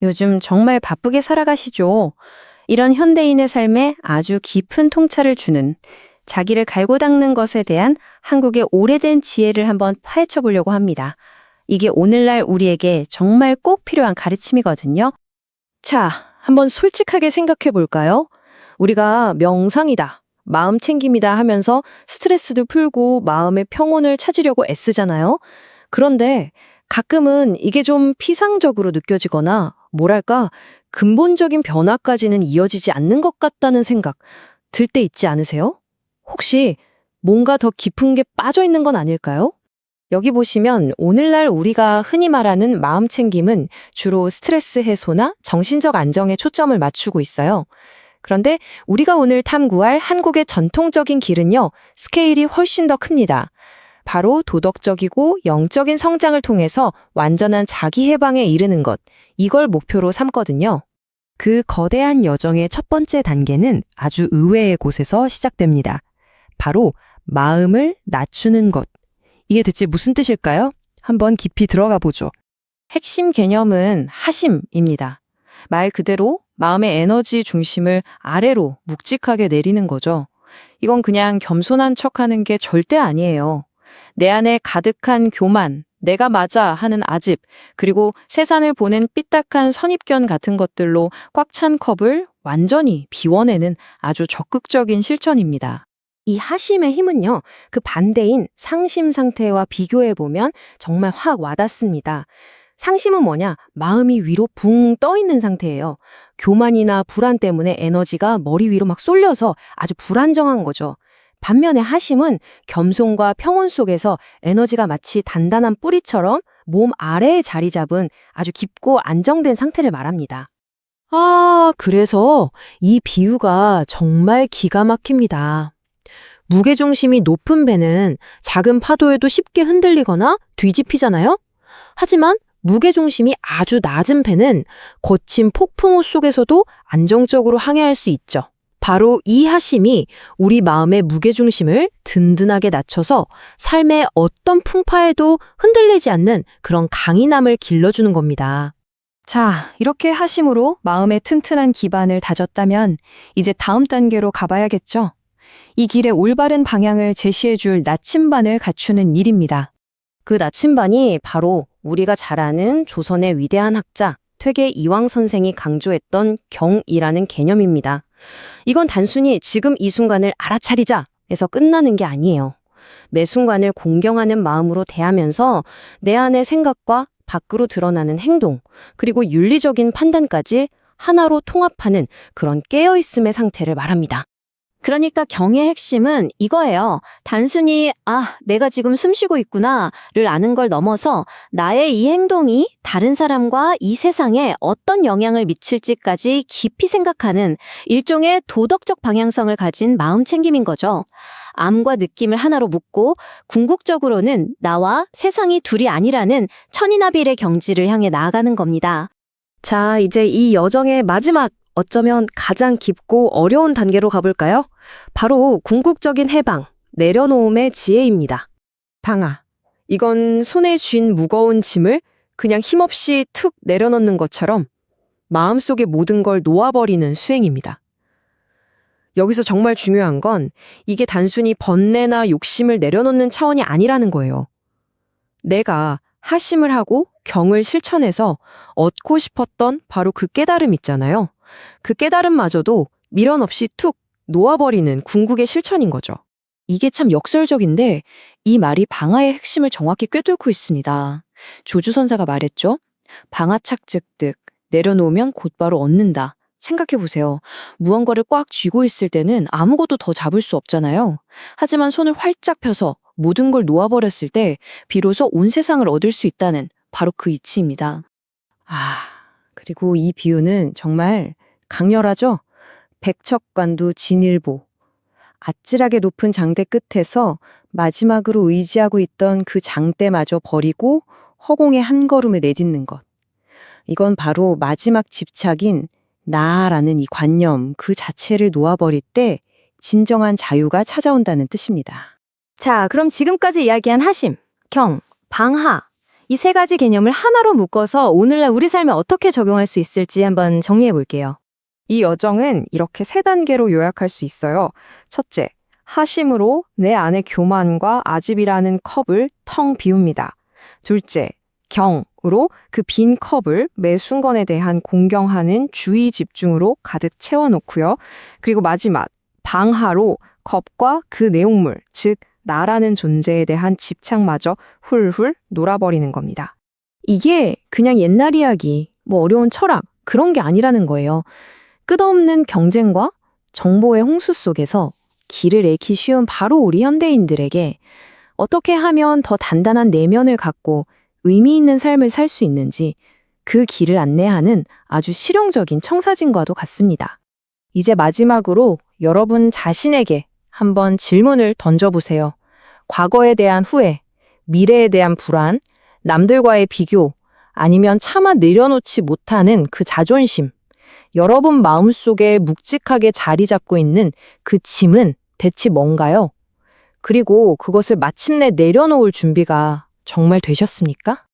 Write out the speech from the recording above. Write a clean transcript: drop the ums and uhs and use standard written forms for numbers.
요즘 정말 바쁘게 살아가시죠? 이런 현대인의 삶에 아주 깊은 통찰을 주는 자기를 갈고 닦는 것에 대한 한국의 오래된 지혜를 한번 파헤쳐 보려고 합니다. 이게 오늘날 우리에게 정말 꼭 필요한 가르침이거든요. 자, 한번 솔직하게 생각해 볼까요? 우리가 명상이다, 마음 챙김이다 하면서 스트레스도 풀고 마음의 평온을 찾으려고 애쓰잖아요. 그런데 가끔은 이게 좀 피상적으로 느껴지거나 뭐랄까 근본적인 변화까지는 이어지지 않는 것 같다는 생각 들 때 있지 않으세요? 혹시 뭔가 더 깊은 게 빠져 있는 건 아닐까요? 여기 보시면 오늘날 우리가 흔히 말하는 마음 챙김은 주로 스트레스 해소나 정신적 안정에 초점을 맞추고 있어요. 그런데 우리가 오늘 탐구할 한국의 전통적인 길은요, 스케일이 훨씬 더 큽니다. 바로 도덕적이고 영적인 성장을 통해서 완전한 자기 해방에 이르는 것, 이걸 목표로 삼거든요. 그 거대한 여정의 첫 번째 단계는 아주 의외의 곳에서 시작됩니다. 바로 마음을 낮추는 것. 이게 대체 무슨 뜻일까요? 한번 깊이 들어가 보죠. 핵심 개념은 하심입니다. 말 그대로 마음의 에너지 중심을 아래로 묵직하게 내리는 거죠. 이건 그냥 겸손한 척하는 게 절대 아니에요. 내 안에 가득한 교만, 내가 맞아 하는 아집, 그리고 세상을 보는 삐딱한 선입견 같은 것들로 꽉 찬 컵을 완전히 비워내는 아주 적극적인 실천입니다. 이 하심의 힘은요, 그 반대인 상심 상태와 비교해보면 정말 확 와닿습니다. 상심은 뭐냐? 마음이 위로 붕 떠 있는 상태예요. 교만이나 불안 때문에 에너지가 머리 위로 막 쏠려서 아주 불안정한 거죠. 반면에 하심은 겸손과 평온 속에서 에너지가 마치 단단한 뿌리처럼 몸 아래에 자리 잡은 아주 깊고 안정된 상태를 말합니다. 아, 그래서 이 비유가 정말 기가 막힙니다. 무게중심이 높은 배는 작은 파도에도 쉽게 흔들리거나 뒤집히잖아요? 하지만 무게중심이 아주 낮은 배는 거친 폭풍우 속에서도 안정적으로 항해할 수 있죠. 바로 이 하심이 우리 마음의 무게중심을 든든하게 낮춰서 삶의 어떤 풍파에도 흔들리지 않는 그런 강인함을 길러주는 겁니다. 자, 이렇게 하심으로 마음의 튼튼한 기반을 다졌다면 이제 다음 단계로 가봐야겠죠? 이 길의 올바른 방향을 제시해줄 나침반을 갖추는 일입니다. 그 나침반이 바로 우리가 잘 아는 조선의 위대한 학자 퇴계 이황 선생이 강조했던 경이라는 개념입니다. 이건 단순히 지금 이 순간을 알아차리자 해서 끝나는 게 아니에요. 매 순간을 공경하는 마음으로 대하면서 내 안의 생각과 밖으로 드러나는 행동, 그리고 윤리적인 판단까지 하나로 통합하는 그런 깨어있음의 상태를 말합니다. 그러니까 경의 핵심은 이거예요. 단순히 내가 지금 숨 쉬고 있구나를 아는 걸 넘어서 나의 이 행동이 다른 사람과 이 세상에 어떤 영향을 미칠지까지 깊이 생각하는 일종의 도덕적 방향성을 가진 마음 챙김인 거죠. 암과 느낌을 하나로 묶고 궁극적으로는 나와 세상이 둘이 아니라는 천인합일의 경지를 향해 나아가는 겁니다. 자, 이제 이 여정의 마지막, 어쩌면 가장 깊고 어려운 단계로 가볼까요? 바로 궁극적인 해방, 내려놓음의 지혜입니다. 방아. 이건 손에 쥔 무거운 짐을 그냥 힘없이 툭 내려놓는 것처럼 마음속의 모든 걸 놓아버리는 수행입니다. 여기서 정말 중요한 건 이게 단순히 번뇌나 욕심을 내려놓는 차원이 아니라는 거예요. 내가 하심을 하고 경을 실천해서 얻고 싶었던 바로 그 깨달음 있잖아요. 그 깨달음마저도 미련 없이 툭 놓아버리는 궁극의 실천인 거죠. 이게 참 역설적인데 이 말이 방아의 핵심을 정확히 꿰뚫고 있습니다. 조주선사가 말했죠. 방아착즉득, 내려놓으면 곧바로 얻는다. 생각해보세요. 무언가를 꽉 쥐고 있을 때는 아무것도 더 잡을 수 없잖아요. 하지만 손을 활짝 펴서 모든 걸 놓아버렸을 때 비로소 온 세상을 얻을 수 있다는 바로 그 이치입니다. 그리고 이 비유는 정말 강렬하죠? 백척관두 진일보. 아찔하게 높은 장대 끝에서 마지막으로 의지하고 있던 그 장대마저 버리고 허공에 한 걸음을 내딛는 것. 이건 바로 마지막 집착인 나라는 이 관념 그 자체를 놓아버릴 때 진정한 자유가 찾아온다는 뜻입니다. 자, 그럼 지금까지 이야기한 하심, 경, 방하, 이 세 가지 개념을 하나로 묶어서 오늘날 우리 삶에 어떻게 적용할 수 있을지 한번 정리해 볼게요. 이 여정은 이렇게 세 단계로 요약할 수 있어요. 첫째, 하심으로 내 안의 교만과 아집이라는 컵을 텅 비웁니다. 둘째, 경으로 그 빈 컵을 매 순간에 대한 공경하는 주의 집중으로 가득 채워놓고요. 그리고 마지막, 방하로 컵과 그 내용물, 즉 나라는 존재에 대한 집착마저 훌훌 놀아버리는 겁니다. 이게 그냥 옛날 이야기, 뭐 어려운 철학, 그런 게 아니라는 거예요. 끝없는 경쟁과 정보의 홍수 속에서 길을 잃기 쉬운 바로 우리 현대인들에게 어떻게 하면 더 단단한 내면을 갖고 의미 있는 삶을 살 수 있는지 그 길을 안내하는 아주 실용적인 청사진과도 같습니다. 이제 마지막으로 여러분 자신에게 한번 질문을 던져보세요. 과거에 대한 후회, 미래에 대한 불안, 남들과의 비교, 아니면 차마 내려놓지 못하는 그 자존심. 여러분 마음속에 묵직하게 자리 잡고 있는 그 짐은 대체 뭔가요? 그리고 그것을 마침내 내려놓을 준비가 정말 되셨습니까?